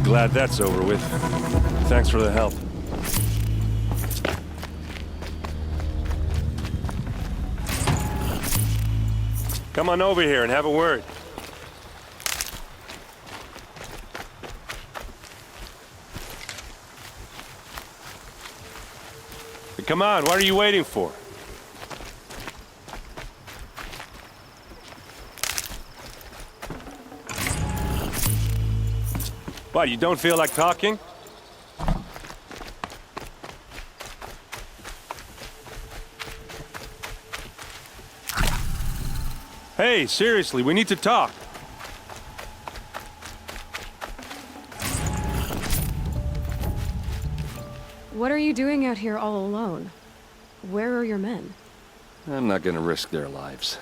Glad that's over with. Thanks for the help. Come on over here and have a word. Come on, what are you waiting for? What, you don't feel like talking? Hey, seriously, we need to talk. What are you doing out here all alone? Where are your men? I'm not gonna risk their lives.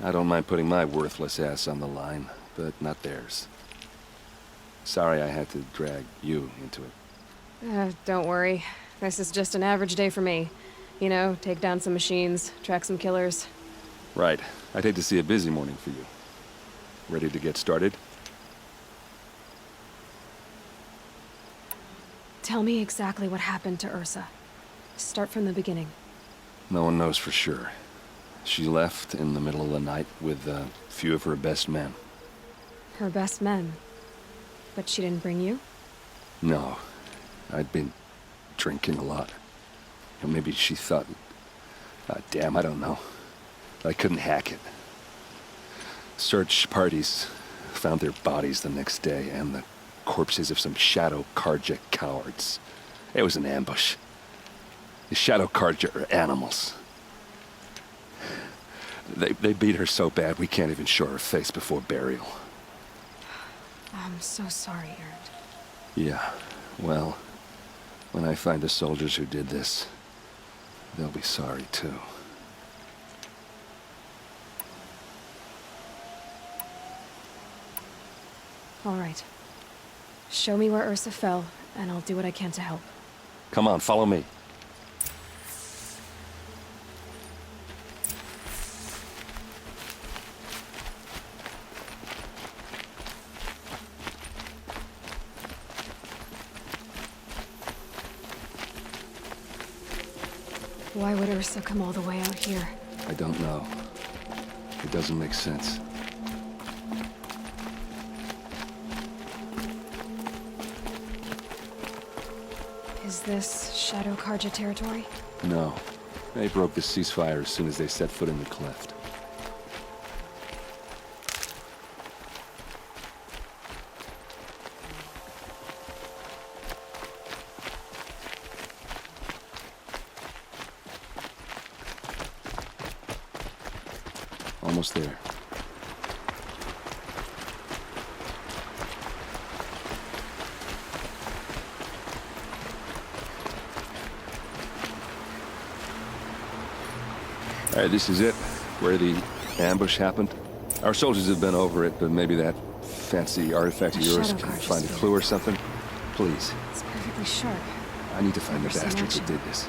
I don't mind putting my worthless ass on the line, but not theirs. Sorry I had to drag you into it. Don't worry. This is just an average day for me. You know, take down some machines, track some killers. Right. I'd hate to see a busy morning for you. Ready to get started? Tell me exactly what happened to Ursa. Start from the beginning. No one knows for sure. She left in the middle of the night with a few of her best men. Her best men? But she didn't bring you? No. I'd been drinking a lot. Or maybe she thought... damn, I don't know. I couldn't hack it. Search parties found their bodies the next day and the corpses of some Shadow Karja cowards. It was an ambush. The Shadow Karja are animals. They beat her so bad we can't even show her face before burial. I'm so sorry, Erend. Yeah, well, when I find the soldiers who did this, they'll be sorry too. All right. Show me where Ursa fell, and I'll do what I can to help. Come on, follow me. Why would Ursa come all the way out here? I don't know. It doesn't make sense. Is this Shadow Karja territory? No. They broke the ceasefire as soon as they set foot in the cleft. Almost there. All right, this is it, where the ambush happened. Our soldiers have been over it, but maybe that fancy artifact of yours can find a clue or something. Please. It's perfectly sharp. I need to find the Never seen bastards action. that did this.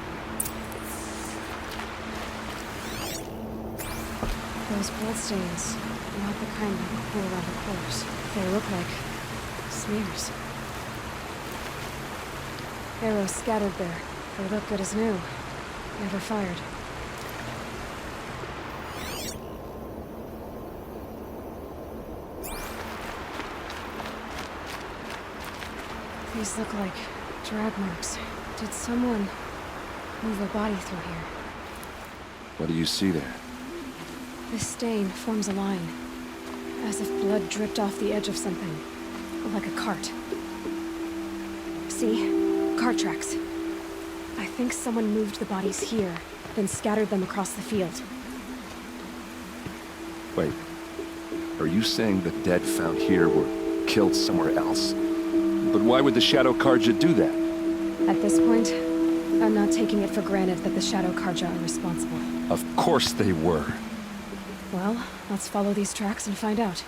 Those blood stains, not the kind that pool around the corpse. They look like smears. Arrows scattered there. They look good as new. Never fired. These look like drag marks. Did someone move a body through here? What do you see there? This stain forms a line, as if blood dripped off the edge of something, like a cart. See? Cart tracks. I think someone moved the bodies here, then scattered them across the field. Wait. Are you saying the dead found here were killed somewhere else? But why would the Shadow Karja do that? At this point, I'm not taking it for granted that the Shadow Karja are responsible. Of course they were. Well, let's follow these tracks and find out.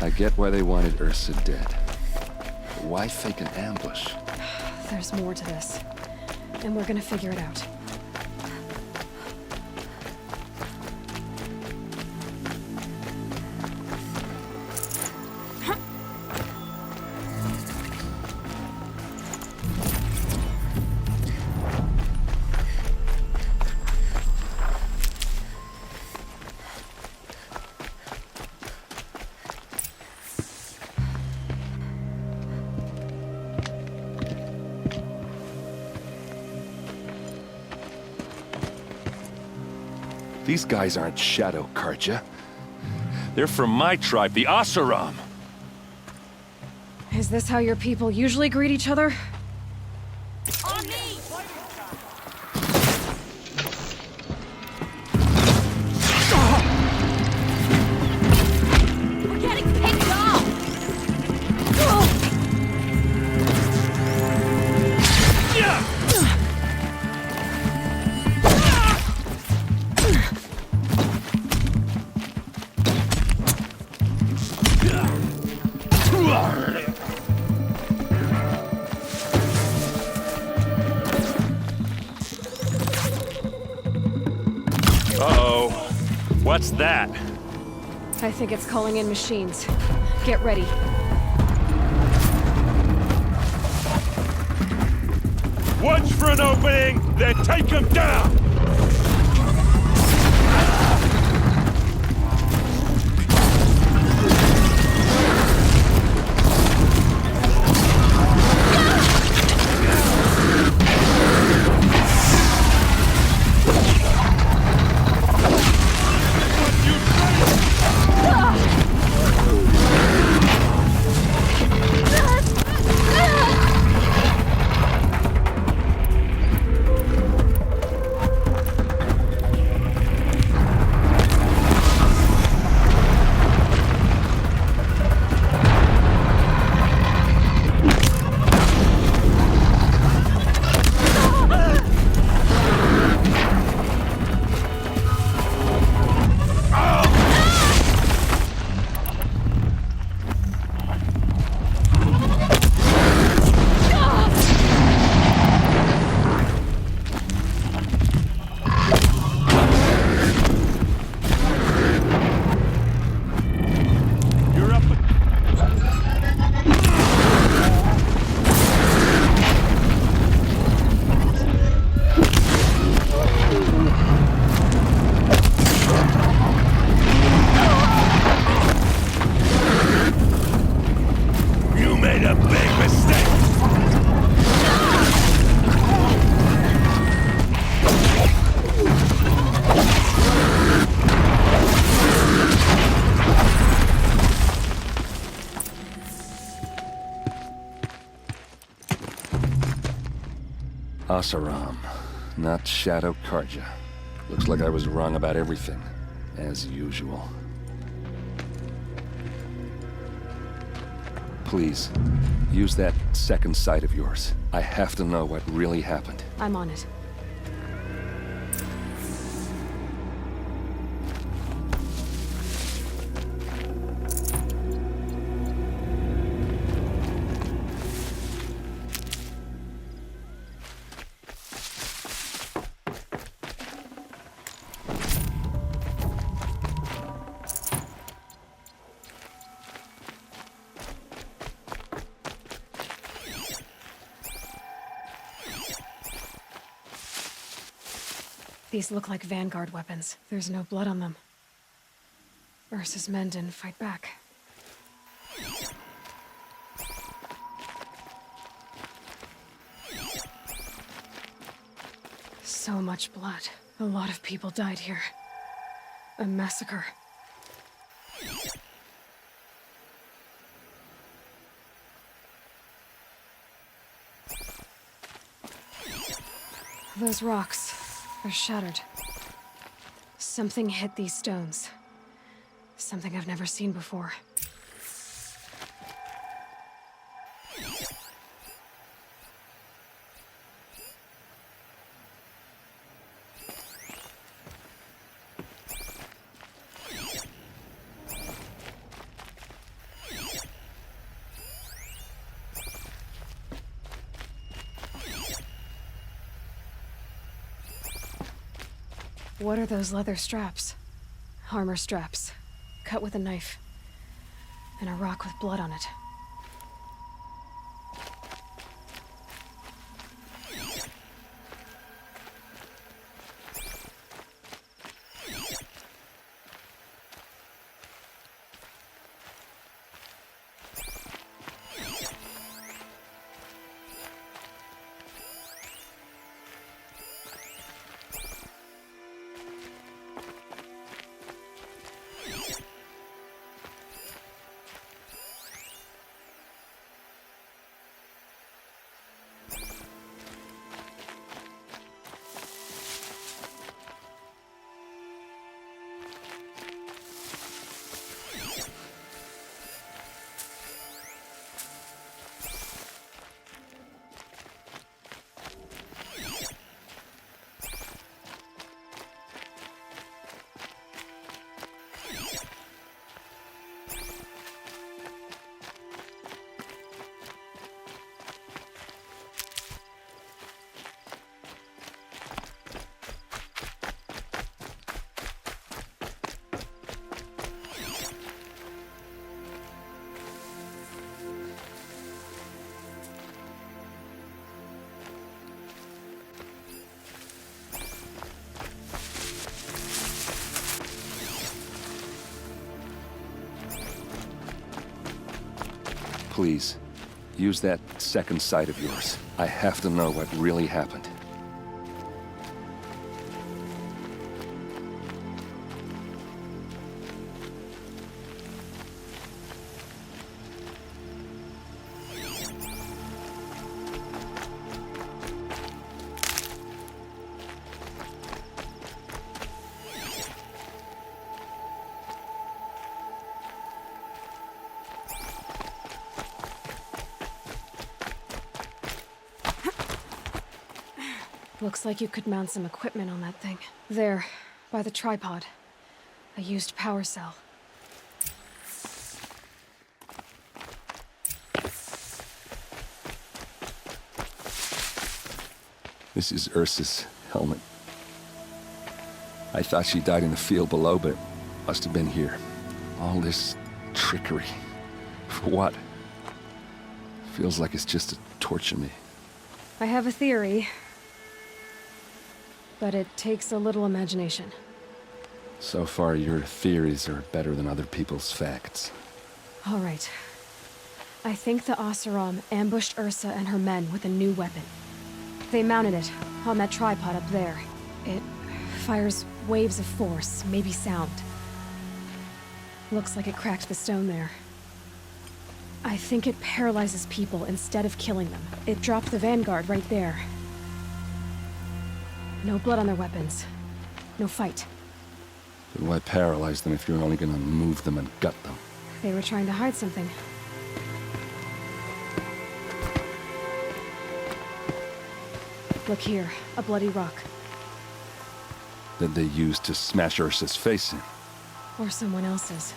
I get why they wanted Ursa dead. But why fake an ambush? There's more to this, and we're gonna figure it out. These guys aren't Shadow Karja. They're from my tribe, the Oseram. Is this how your people usually greet each other? On me! We're getting picked off! What's that? I think it's calling in machines. Get ready. Watch for an opening, then take them down! Asaram, not Shadow Karja. Looks like I was wrong about everything, as usual. Please, use that second sight of yours. I have to know what really happened. I'm on it. These look like Vanguard weapons. There's no blood on them. Ursa's men didn't fight back. So much blood. A lot of people died here. A massacre. Those rocks are shattered. Something hit these stones. Something I've never seen before. What are those leather straps? Armor straps, cut with a knife, and a rock with blood on it. Please, use that second sight of yours. I have to know what really happened. Looks like you could mount some equipment on that thing. There, by the tripod. A used power cell. This is Ursa's helmet. I thought she died in the field below, but must have been here. All this trickery. For what? Feels like it's just to torture me. I have a theory. But it takes a little imagination. So far, your theories are better than other people's facts. All right. I think the Oseram ambushed Ursa and her men with a new weapon. They mounted it on that tripod up there. It fires waves of force, maybe sound. Looks like it cracked the stone there. I think it paralyzes people instead of killing them. It dropped the vanguard right there. No blood on their weapons. No fight. Then why paralyze them if you're only gonna move them and gut them? They were trying to hide something. Look here, a bloody rock. That they used to smash Ursa's face in. Or someone else's.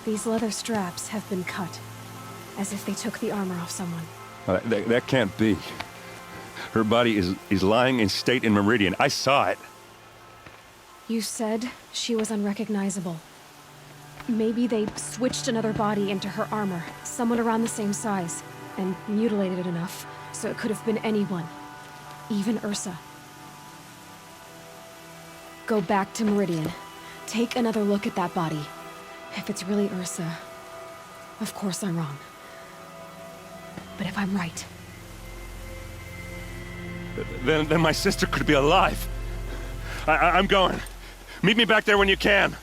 These leather straps have been cut, as if they took the armor off someone. That can't be. Her body is lying in state in Meridian. I saw it. You said she was unrecognizable. Maybe they switched another body into her armor, someone around the same size, and mutilated it enough so it could have been anyone. Even Ursa. Go back to Meridian. Take another look at that body. If it's really Ursa, of course I'm wrong. But if I'm right... Then my sister could be alive. I'm going. Meet me back there when you can.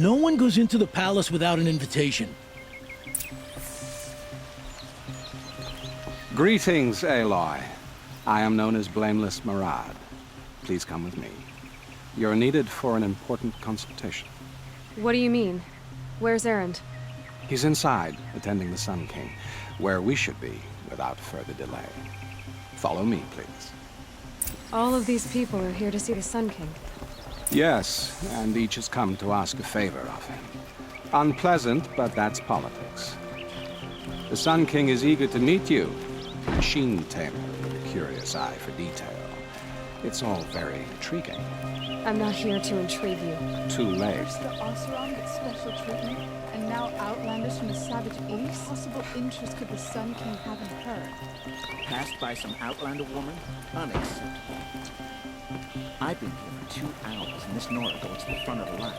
No one goes into the palace without an invitation. Greetings, Aloy. I am known as Blameless Murad. Please come with me. You're needed for an important consultation. What do you mean? Where's Erend? He's inside, attending the Sun King, where we should be without further delay. Follow me, please. All of these people are here to see the Sun King. Yes, and each has come to ask a favor of him. Unpleasant, but that's politics. The Sun King is eager to meet you. Machine tamer with a curious eye for detail. It's all very intriguing. I'm not here to intrigue you. Too late. First the Oseram gets special treatment, and now outlanders from the savage East? What possible interest could the Sun King have in her? Passed by some outlander woman? Unacceptable. I've been here for 2 hours, and this Nora goes to the front of the line.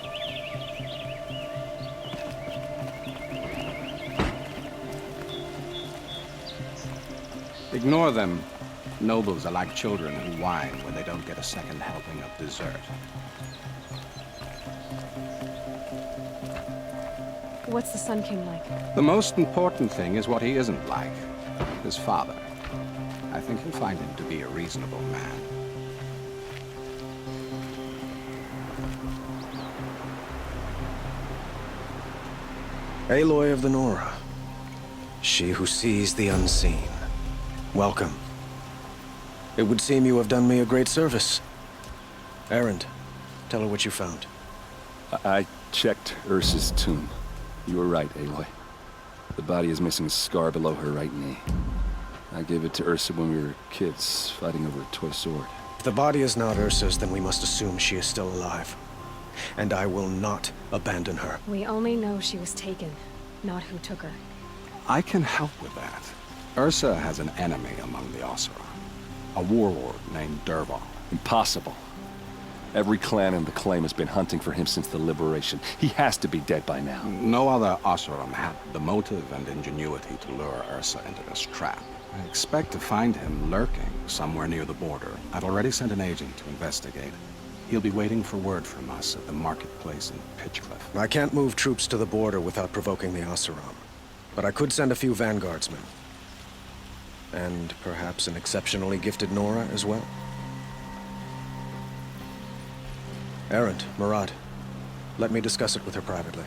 Ignore them. Nobles are like children who whine when they don't get a second helping of dessert. What's the Sun King like? The most important thing is what he isn't like. His father. I think you'll find him to be a reasonable man. Aloy of the Nora. She who sees the unseen. Welcome. It would seem you have done me a great service. Erend, tell her what you found. I checked Ursa's tomb. You were right, Aloy. The body is missing a scar below her right knee. I gave it to Ursa when we were kids, fighting over a toy sword. If the body is not Ursa's, then we must assume she is still alive. And I will not abandon her. We only know she was taken, not who took her. I can help with that. Ursa has an enemy among the Oseram. A warlord named Dervahl. Impossible. Every clan in the claim has been hunting for him since the liberation. He has to be dead by now. No other Oseram had the motive and ingenuity to lure Ursa into this trap. I expect to find him lurking somewhere near the border. I've already sent an agent to investigate. He'll be waiting for word from us at the marketplace in Pitchcliff. I can't move troops to the border without provoking the Oseram. But I could send a few vanguardsmen. And perhaps an exceptionally gifted Nora as well. Erend, Murad, let me discuss it with her privately.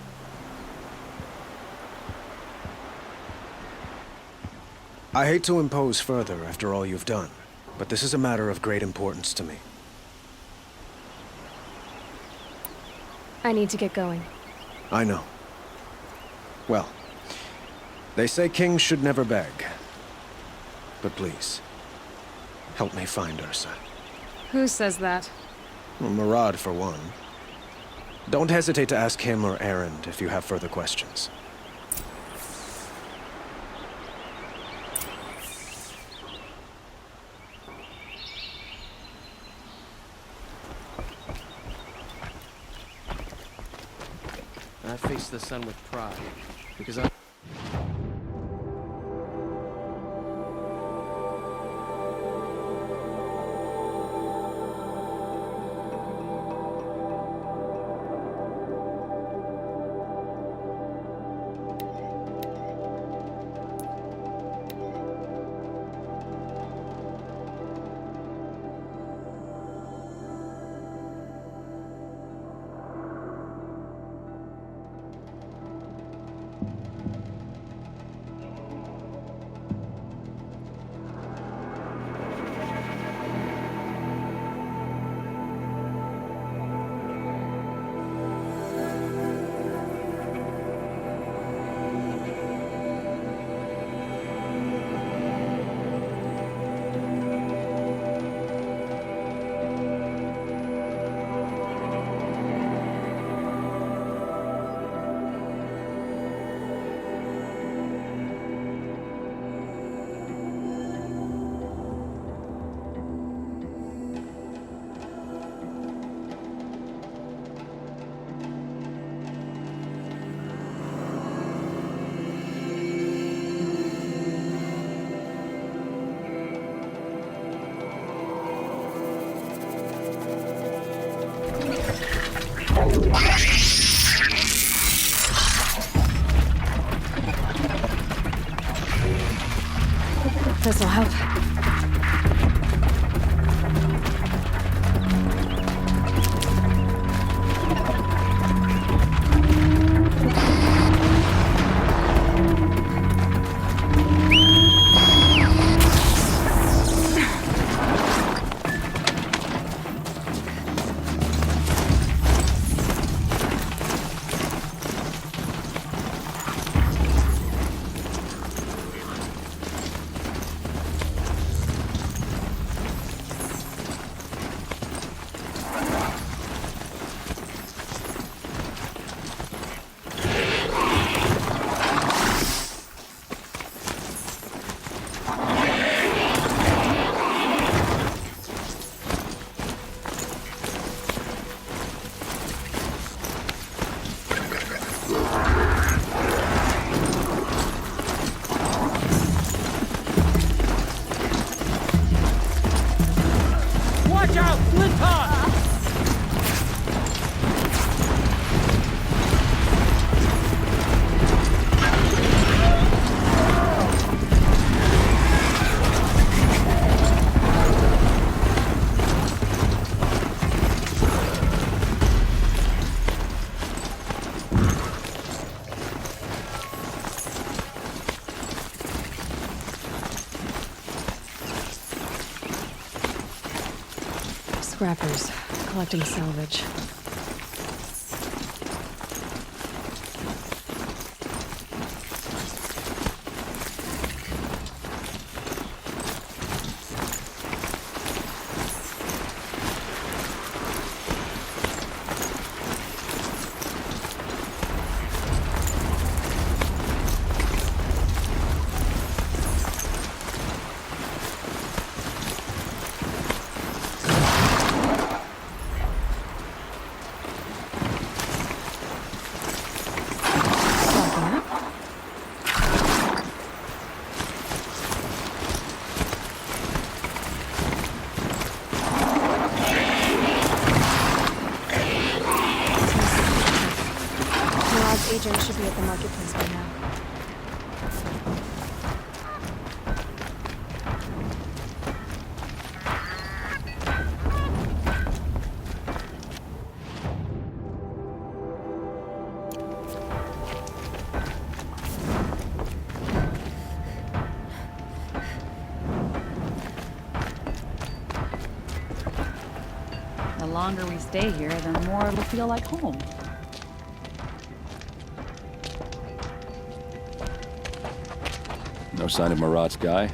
I hate to impose further after all you've done, but this is a matter of great importance to me. I need to get going. I know. Well, they say kings should never beg. But please, help me find Ursa. Who says that? Well, Murad, for one. Don't hesitate to ask him or Erend if you have further questions. I face the sun with pride, because I... scrappers, collecting salvage. Agent should be at the marketplace by now. The longer we stay here, the more it'll feel like home. No sign of Marat's guy?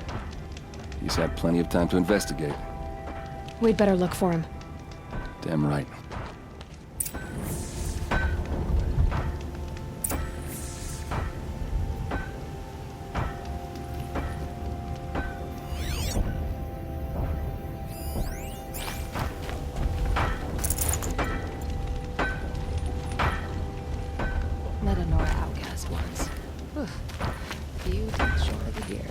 He's had plenty of time to investigate. We'd better look for him. Damn right. Let a Nora outcast once. You take short of the beard.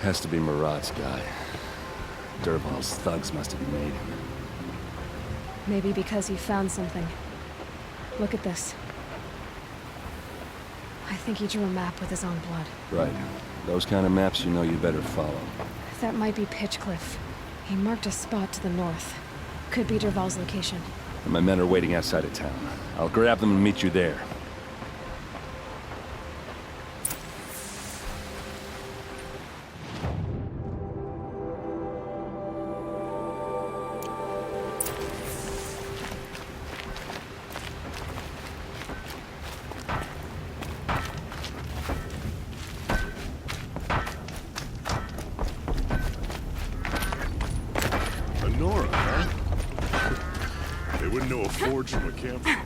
Has to be Marat's guy. Dervahl's thugs must have made him. Maybe because he found something. Look at this. I think he drew a map with his own blood. Right. Those kind of maps you know you better follow. That might be Pitchcliff. He marked a spot to the north. Could be Dervahl's location. And my men are waiting outside of town. I'll grab them and meet you there. Nora, huh? They wouldn't know a forge from a campfire.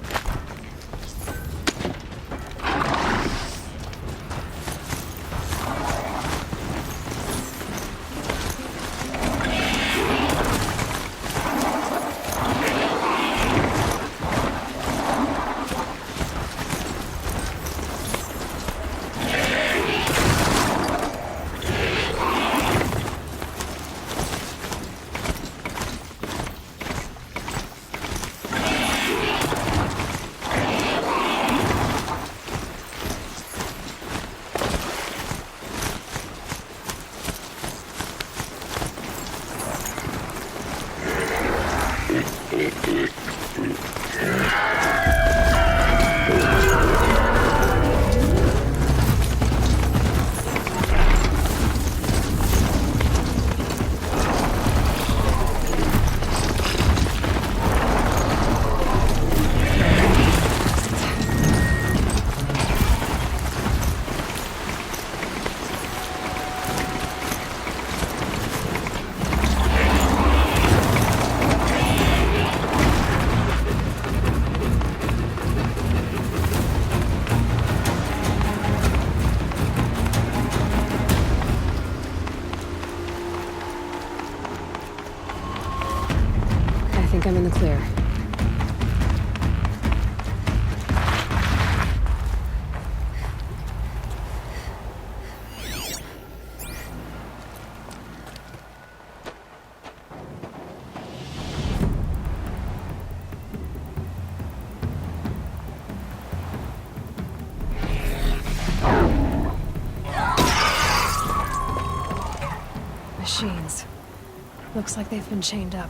Looks like they've been chained up.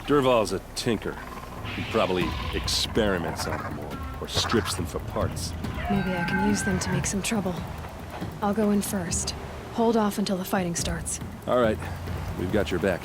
Durval's a tinker. He probably experiments on them or strips them for parts. Maybe I can use them to make some trouble. I'll go in first. Hold off until the fighting starts. All right, we've got your back.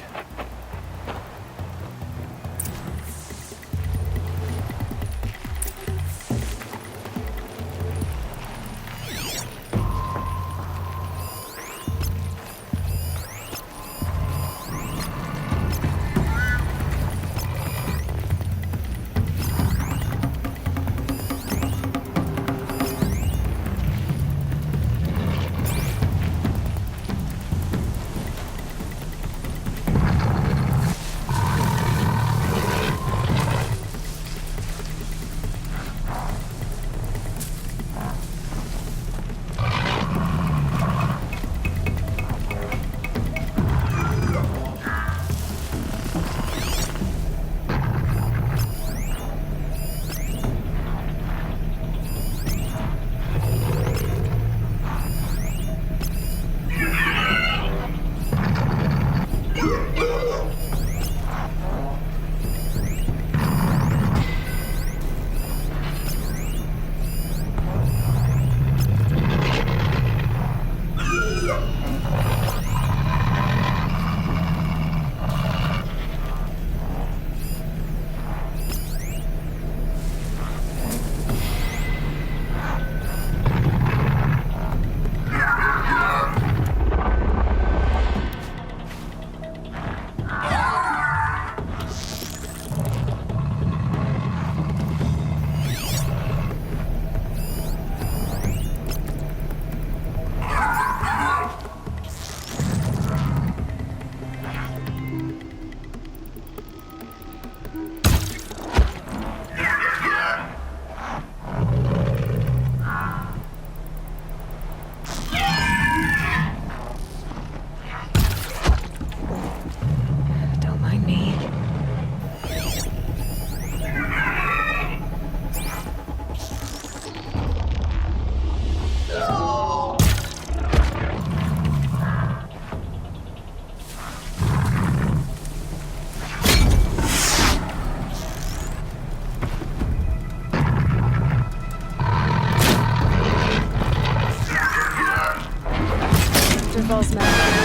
Durval's mad.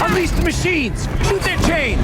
Unleash the machines! Shoot their chains!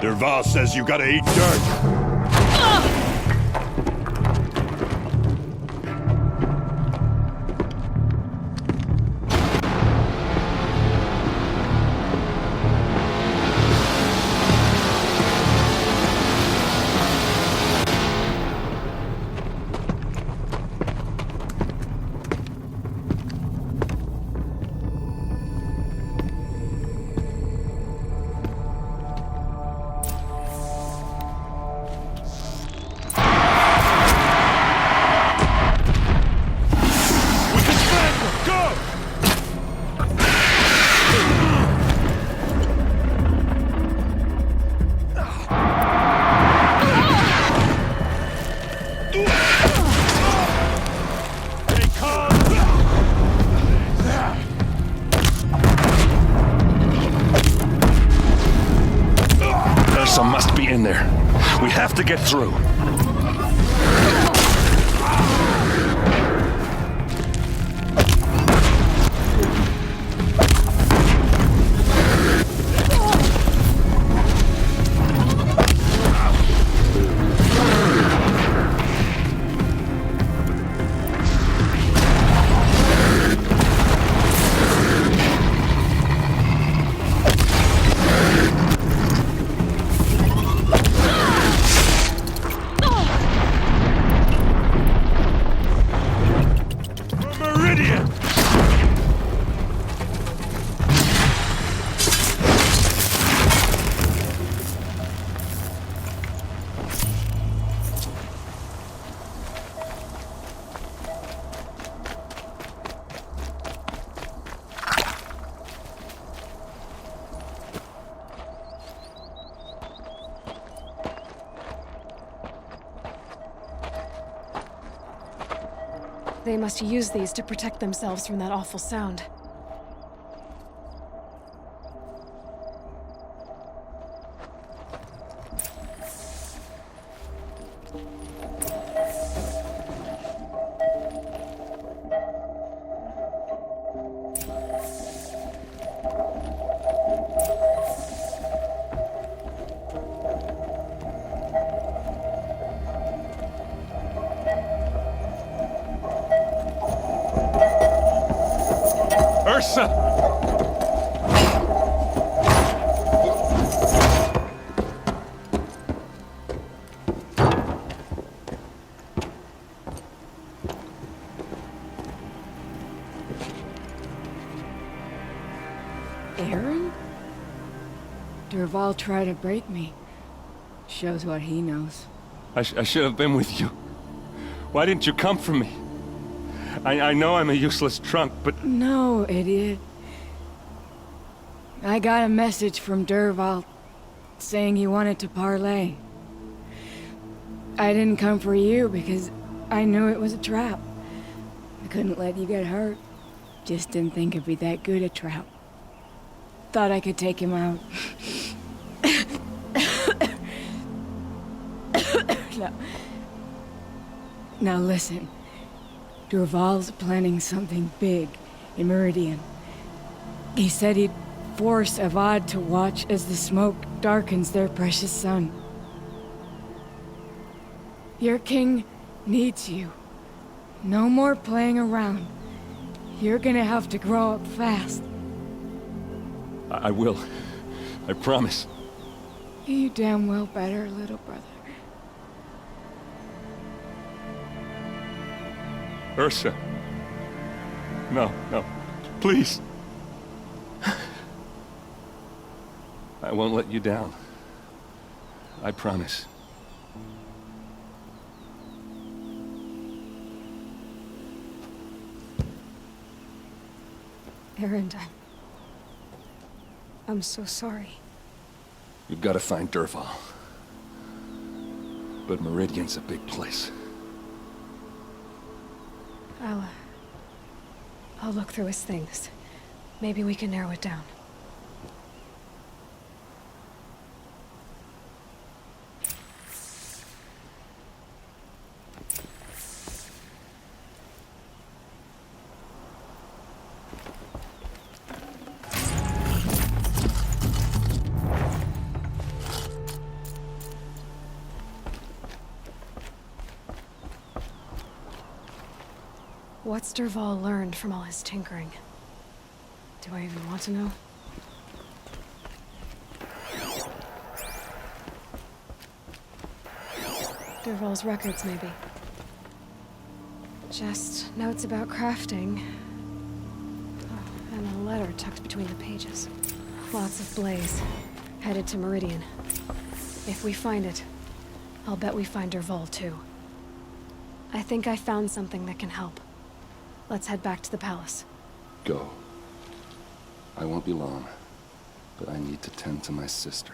Derval says you gotta eat dirt. Ursa must be in there. We have to get through. They must use these to protect themselves from that awful sound. Ursa! Aaron? Derval tried to break me. Shows what he knows. I should have been with you. Why didn't you come for me? I know I'm a useless trunk, but... No, idiot. I got a message from Derval saying he wanted to parlay. I didn't come for you because I knew it was a trap. I couldn't let you get hurt. Just didn't think it'd be that good a trap. Thought I could take him out. Now listen. Derval's planning something big in Meridian. He said he'd force Avad to watch as the smoke darkens their precious sun. Your king needs you. No more playing around. You're gonna have to grow up fast. I will. I promise. You damn well better, little brother. Ursa. No, no. Please. I won't let you down. I promise. Aaron, I'm so sorry. You've got to find Derval. But Meridian's a big place. I'll look through his things. Maybe we can narrow it down. What's Dervahl learned from all his tinkering? Do I even want to know? Dervahl's records, maybe. Just notes about crafting. Oh, and a letter tucked between the pages. Lots of blaze. Headed to Meridian. If we find it, I'll bet we find Dervahl too. I think I found something that can help. Let's head back to the palace. Go. I won't be long, but I need to tend to my sister.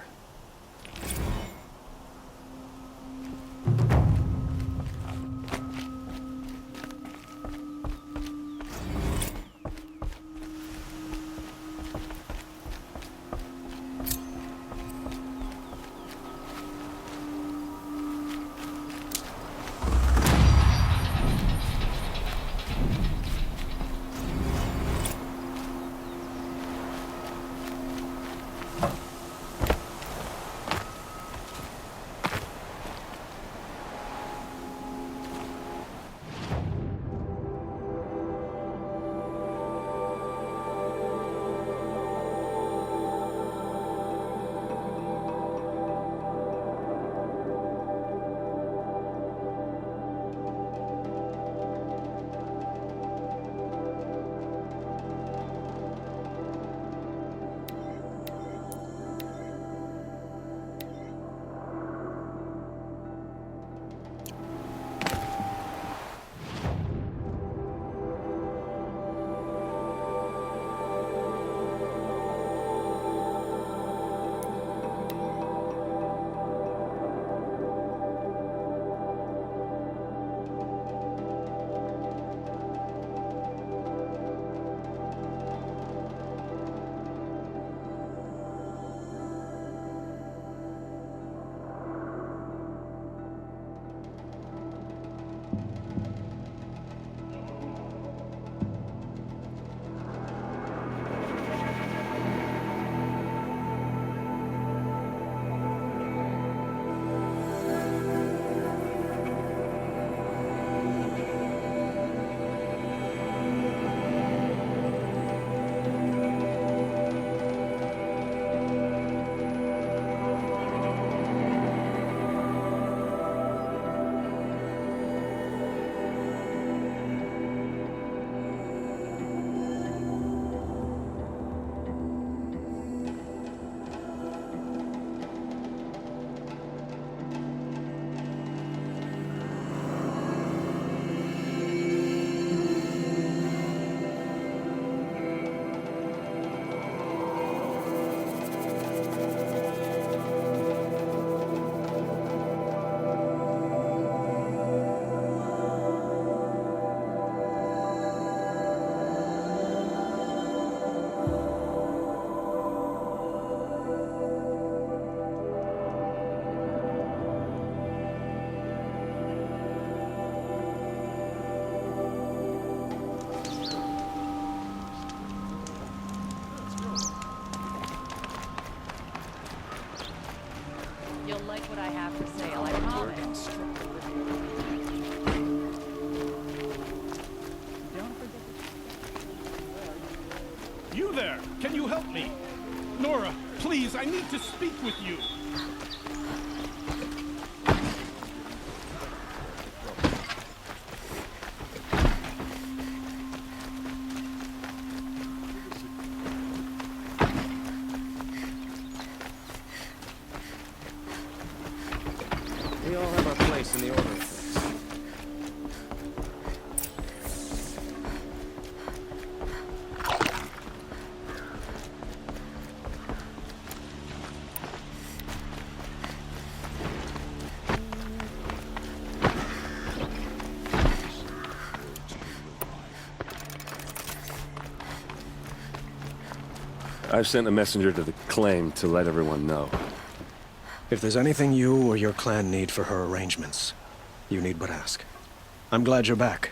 You'll like what I have for sale, I promise. You there! Can you help me? Nora, please, I need to speak with you. We all have our place in the order of things. I've sent a messenger to the claim to let everyone know. If there's anything you or your clan need for her arrangements, you need but ask. I'm glad you're back.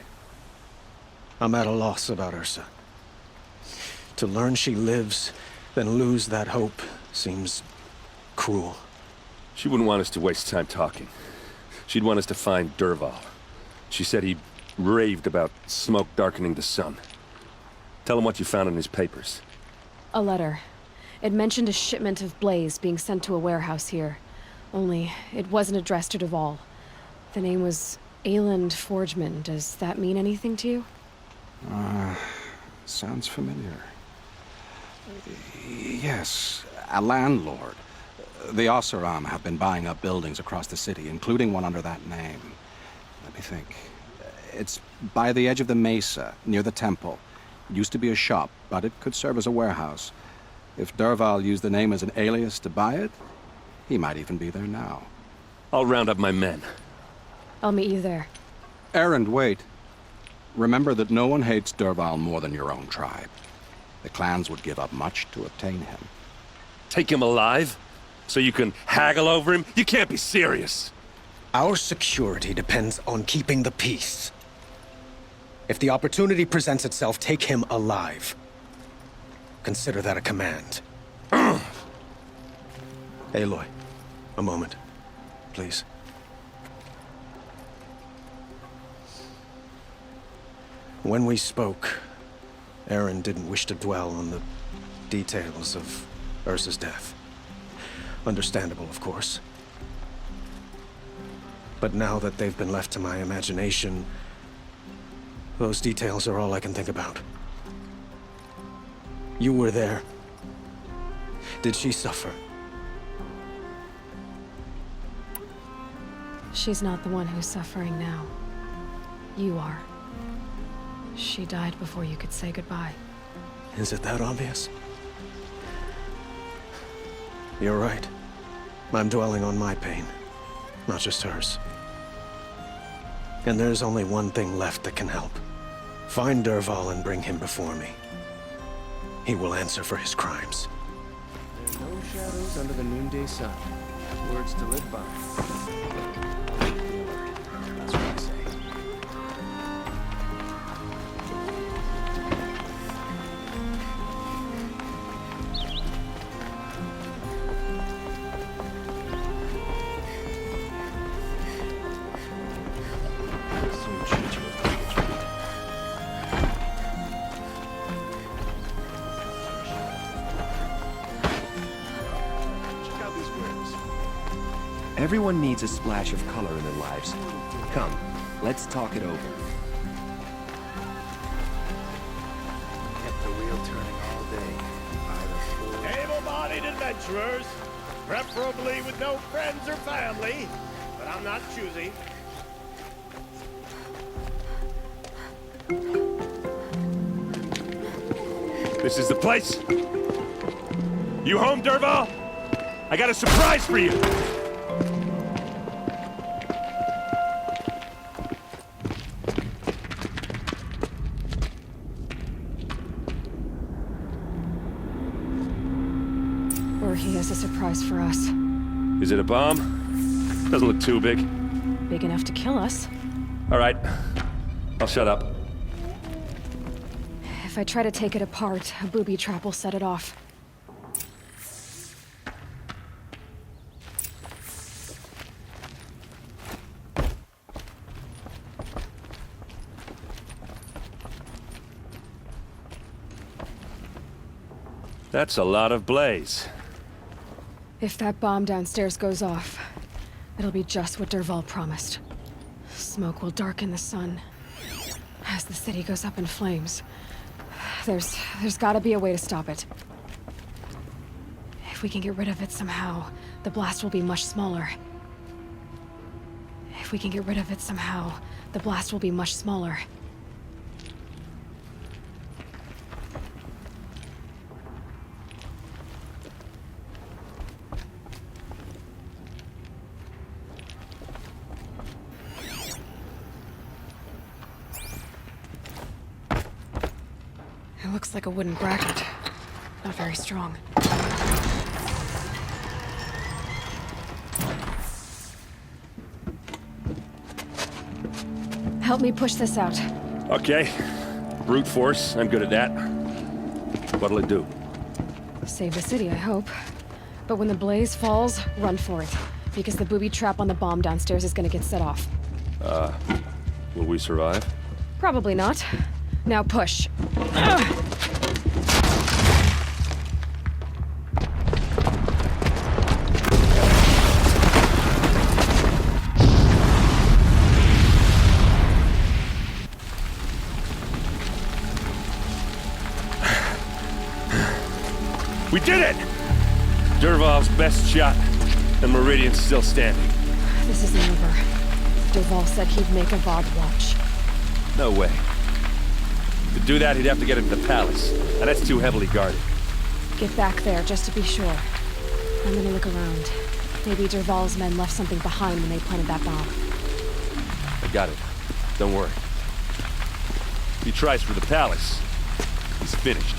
I'm at a loss about Ursa. To learn she lives, then lose that hope, seems cruel. She wouldn't want us to waste time talking. She'd want us to find Dervahl. She said he raved about smoke darkening the sun. Tell him what you found in his papers. A letter. It mentioned a shipment of blaze being sent to a warehouse here. Only, it wasn't addressed to Dervahl. The name was Ayland Forgeman. Does that mean anything to you? Sounds familiar. Yes, a landlord. The Oseram have been buying up buildings across the city, including one under that name. Let me think. It's by the edge of the mesa, near the temple. It used to be a shop, but it could serve as a warehouse. If Dervahl used the name as an alias to buy it, he might even be there now. I'll round up my men. I'll meet you there. Erend, wait. Remember that no one hates Dervahl more than your own tribe. The clans would give up much to obtain him. Take him alive? So you can haggle over him? You can't be serious. Our security depends on keeping the peace. If the opportunity presents itself, take him alive. Consider that a command. Aloy, a moment, please. When we spoke, Erend didn't wish to dwell on the details of Ursa's death. Understandable, of course. But now that they've been left to my imagination, those details are all I can think about. You were there. Did she suffer? She's not the one who's suffering now. You are. She died before you could say goodbye. Is it that obvious? You're right. I'm dwelling on my pain, not just hers. And there's only one thing left that can help. Find Dervahl and bring him before me. He will answer for his crimes. There are no shadows under the noonday sun. Words to live by. That's what I say. Everyone needs a splash of color in their lives. Come, let's talk it over. Kept the wheel turning all day. Able-bodied adventurers, preferably with no friends or family, but I'm not choosy. This is the place. You home, Dervahl? I got a surprise for you. Or he has a surprise for us. Is it a bomb? Doesn't look too big. Big enough to kill us. All right. I'll shut up. If I try to take it apart, a booby trap will set it off. That's a lot of blaze. If that bomb downstairs goes off, it'll be just what Dervahl promised. Smoke will darken the sun as the city goes up in flames. There's gotta be a way to stop it. If we can get rid of it somehow, the blast will be much smaller. If we can get rid of it somehow, the blast will be much smaller. It looks like a wooden bracket. Not very strong. Help me push this out. Okay. Brute force, I'm good at that. What'll it do? Save the city, I hope. But when the blaze falls, run for it. Because the booby trap on the bomb downstairs is gonna get set off. Will we survive? Probably not. Now push. We did it! Dervahl's best shot, and Meridian's still standing. This isn't over. Dervahl said he'd make a VOD watch. No way. To do that, he'd have to get into the palace, and that's too heavily guarded. Get back there, just to be sure. I'm gonna look around. Maybe Dervahl's men left something behind when they planted that bomb. I got it. Don't worry. If he tries for the palace, he's finished.